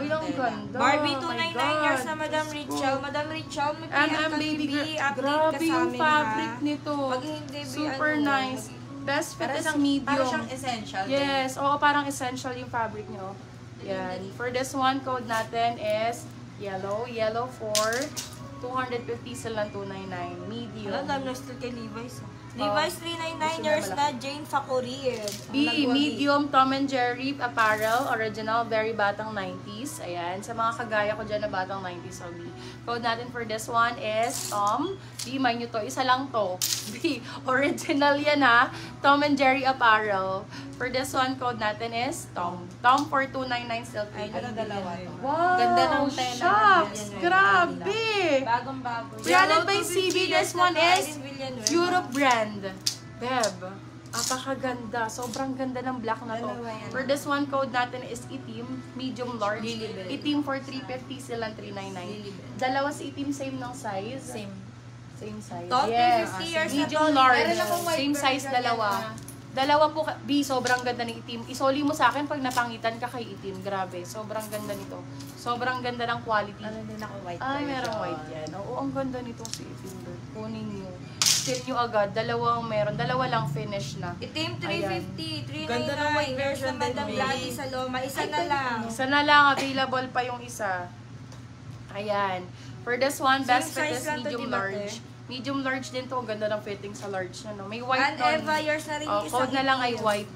Uy, ang ganda. Barbie, Oh my 299 years God. na Madam Rachel. Madam Rachel, may MM Baby Girl. Grabe yung fabric nito. Pag hindi, super nice. Best fit is medium. Parang siyang essential. Yes, oo, parang essential yung fabric nyo. Yan. For this one, code natin is yellow. Yellow for 250 silang 299. Medium. Alam, dami na still kay Levi's. Levi's 399 years na Jane Fakurir. B, medium Tom and Jerry apparel, original, very batang 90s. Ayan, sa mga kagaya ko dyan na batang 90s, so B. Code natin for this one is Tom. B, mind nyo to, isa lang to. B, original yan ha. Tom and Jerry apparel. For this one, code natin is Tom. Tom for 299 still. Ay, ito dalawa. Wow, Ganda ng tela. shucks, grabe. Bagong-bago. Branded by CB, this one is Villanueva. Europe brand. Beb, apakaganda. Sobrang ganda ng black na to. For this one, code natin is itim, medium large. Itim for 350, silang 399. Dalawa si itim, same ng size. Same. Same size. Top 350 years na Medium to. large. Meron akong white Same size, version dalawa. yan, Dalawa po, B, sobrang ganda ng itim. Isoli mo sa akin pag napangitan ka kay itim. Grabe, sobrang ganda nito. Sobrang ganda ng quality. Ano din ako white Ay, version. merong white yan. Oo, ang ganda nito si itim. Kunin nyo. Steal nyo agad. Dalawang meron. Dalawa lang finish na. Itim 350, Ganda ng white 399 years version na Madam din, Gladys sa Loma. Isa na lang. Isa na lang. Available pa yung isa. Ayan. For this one, best fit size is lang to, medium diba, large. te? Medium large din to. Ang ganda ng fitting sa large na, no? May white And Eva years na rin Oh, yung code na lang ay itim. white.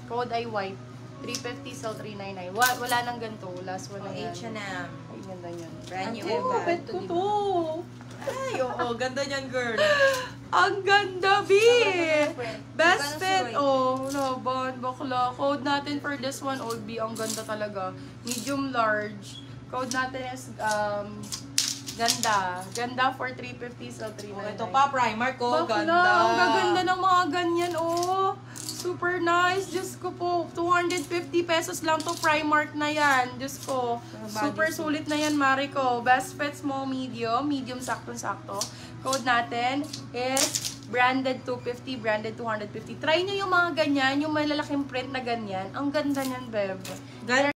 Code ay white. 350 sell 399. Wala nang ganito. Last one na yan. H&M. Ay, ganda yan. Brand new. Oh, bet ko to. Ay, oo. Ganda niyan, girl. Ang ganda, B! Best Iba na si fit. White. Oh, laban, bakla. Code natin for this one, old B. Ang ganda talaga. Medium large. Code natin is, ganda. Ganda for 350 sa 399. Ito pa, Primark ko. Bakla, Ganda. ang gaganda ng mga ganyan, oh. Super nice. Diyos ko po, 250 pesos lang to. Primark na yan. Diyos ko. Super sulit na yan, Mariko. Best fit, small, medium. Medium, sakto-sakto. Code natin is branded 250, branded 250. Try nyo yung mga ganyan, yung malalaking print na ganyan. Ang ganda niyan, Bev.